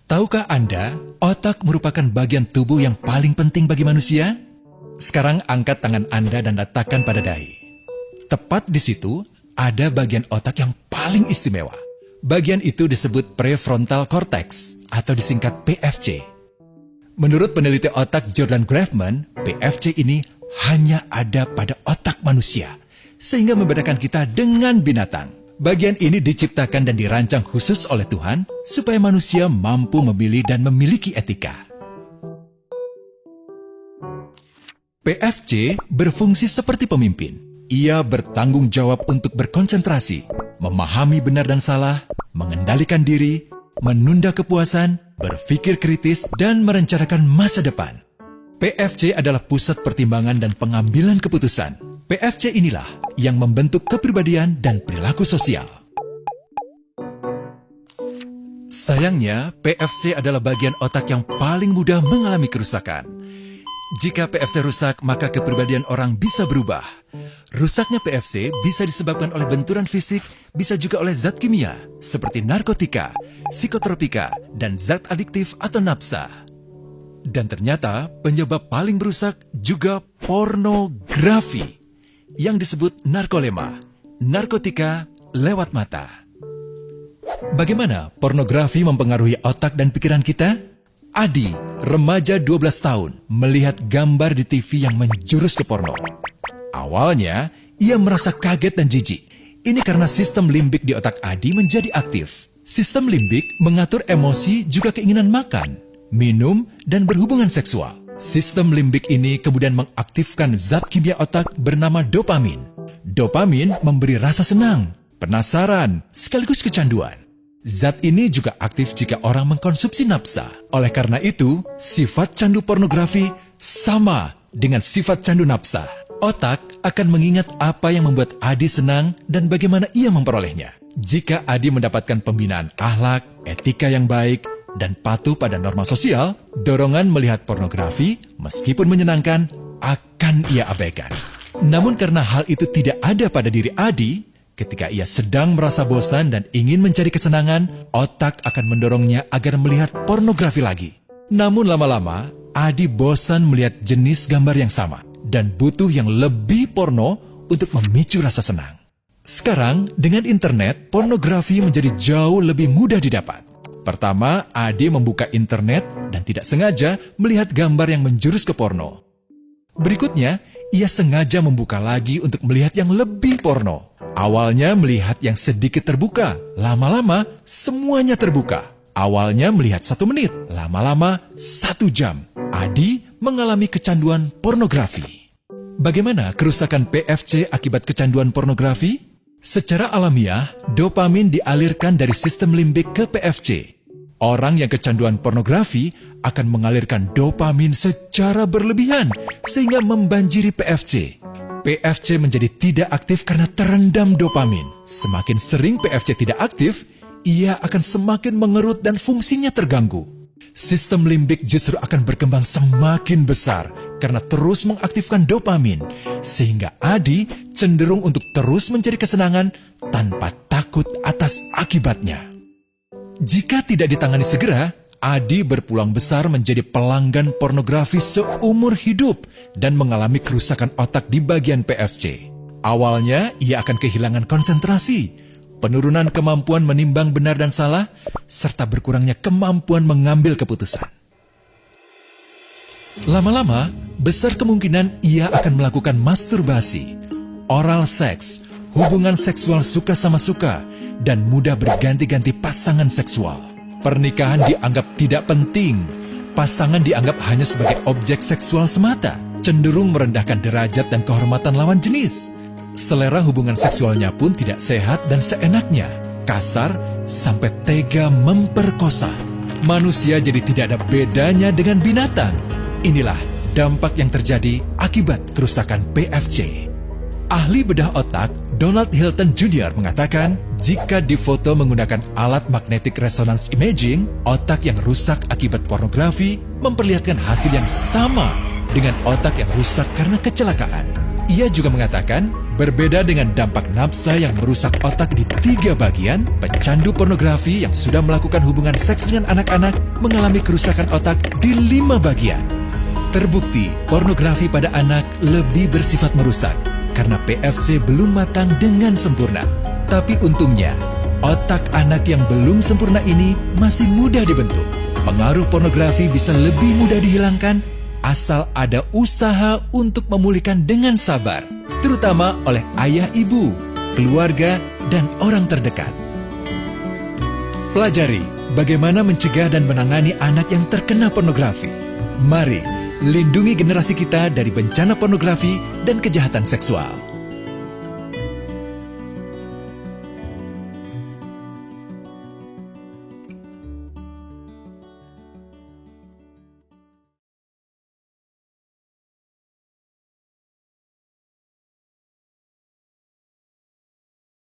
Tahukah Anda, otak merupakan bagian tubuh yang paling penting bagi manusia? Sekarang angkat tangan Anda dan letakkan pada dahi. Tepat di situ, ada bagian otak yang paling istimewa. Bagian itu disebut prefrontal cortex atau disingkat PFC. Menurut peneliti otak Jordan Grafman, PFC ini hanya ada pada otak manusia, sehingga membedakan kita dengan binatang. Bagian ini diciptakan dan dirancang khusus oleh Tuhan supaya manusia mampu memilih dan memiliki etika. PFC berfungsi seperti pemimpin. Ia bertanggung jawab untuk berkonsentrasi, memahami benar dan salah, mengendalikan diri, menunda kepuasan, berpikir kritis, dan merencanakan masa depan. PFC adalah pusat pertimbangan dan pengambilan keputusan. PFC inilah yang membentuk kepribadian dan perilaku sosial. Sayangnya, PFC adalah bagian otak yang paling mudah mengalami kerusakan. Jika PFC rusak, maka kepribadian orang bisa berubah. Rusaknya PFC bisa disebabkan oleh benturan fisik, bisa juga oleh zat kimia, seperti narkotika, psikotropika, dan zat adiktif atau nafsa. Dan ternyata penyebab paling merusak juga pornografi, yang disebut narkolema, narkotika lewat mata. Bagaimana pornografi mempengaruhi otak dan pikiran kita? Adi, remaja 12 tahun, melihat gambar di TV yang menjurus ke porno. Awalnya, ia merasa kaget dan jijik. Ini karena sistem limbik di otak Adi menjadi aktif. Sistem limbik mengatur emosi juga keinginan makan, minum, dan berhubungan seksual. Sistem limbik ini kemudian mengaktifkan zat kimia otak bernama dopamin. Dopamin memberi rasa senang, penasaran, sekaligus kecanduan. Zat ini juga aktif jika orang mengkonsumsi nafsa. Oleh karena itu, sifat candu pornografi sama dengan sifat candu nafsa. Otak akan mengingat apa yang membuat Adi senang dan bagaimana ia memperolehnya. Jika Adi mendapatkan pembinaan akhlak, etika yang baik, dan patuh pada norma sosial, dorongan melihat pornografi, meskipun menyenangkan, akan ia abaikan. Namun karena hal itu tidak ada pada diri Adi, ketika ia sedang merasa bosan dan ingin mencari kesenangan, otak akan mendorongnya agar melihat pornografi lagi. Namun lama-lama, Adi bosan melihat jenis gambar yang sama, dan butuh yang lebih porno untuk memicu rasa senang. Sekarang, dengan internet, pornografi menjadi jauh lebih mudah didapat. Pertama, Adi membuka internet dan tidak sengaja melihat gambar yang menjurus ke porno. Berikutnya, ia sengaja membuka lagi untuk melihat yang lebih porno. Awalnya melihat yang sedikit terbuka, lama-lama semuanya terbuka. Awalnya melihat 1 menit, lama-lama 1 jam. Adi mengalami kecanduan pornografi. Bagaimana kerusakan PFC akibat kecanduan pornografi? Secara alamiah, dopamin dialirkan dari sistem limbik ke PFC. Orang yang kecanduan pornografi akan mengalirkan dopamin secara berlebihan sehingga membanjiri PFC. PFC menjadi tidak aktif karena terendam dopamin. Semakin sering PFC tidak aktif, ia akan semakin mengerut dan fungsinya terganggu. Sistem limbik justru akan berkembang semakin besar karena terus mengaktifkan dopamin, sehingga Adi cenderung untuk terus mencari kesenangan tanpa takut atas akibatnya. Jika tidak ditangani segera, Adi berpeluang besar menjadi pelanggan pornografi seumur hidup dan mengalami kerusakan otak di bagian PFC. Awalnya, ia akan kehilangan konsentrasi, penurunan kemampuan menimbang benar dan salah, serta berkurangnya kemampuan mengambil keputusan. Lama-lama, besar kemungkinan ia akan melakukan masturbasi, oral seks, hubungan seksual suka sama suka, dan mudah berganti-ganti pasangan seksual. Pernikahan dianggap tidak penting. Pasangan dianggap hanya sebagai objek seksual semata, cenderung merendahkan derajat dan kehormatan lawan jenis. Selera hubungan seksualnya pun tidak sehat dan seenaknya, kasar sampai tega memperkosa. Manusia jadi tidak ada bedanya dengan binatang. Inilah dampak yang terjadi akibat kerusakan PFC. Ahli bedah otak Donald Hilton Jr. mengatakan, jika difoto menggunakan alat magnetic resonance imaging, otak yang rusak akibat pornografi memperlihatkan hasil yang sama dengan otak yang rusak karena kecelakaan. Ia juga mengatakan, Berbeda dengan dampak nafsa yang merusak otak di 3 bagian, pecandu pornografi yang sudah melakukan hubungan seks dengan anak-anak mengalami kerusakan otak di 5 bagian. Terbukti, pornografi pada anak lebih bersifat merusak karena PFC belum matang dengan sempurna. Tapi untungnya, otak anak yang belum sempurna ini masih mudah dibentuk. Pengaruh pornografi bisa lebih mudah dihilangkan asal ada usaha untuk memulihkan dengan sabar, terutama oleh ayah ibu, keluarga, dan orang terdekat. Pelajari bagaimana mencegah dan menangani anak yang terkena pornografi. Mari lindungi generasi kita dari bencana pornografi dan kejahatan seksual.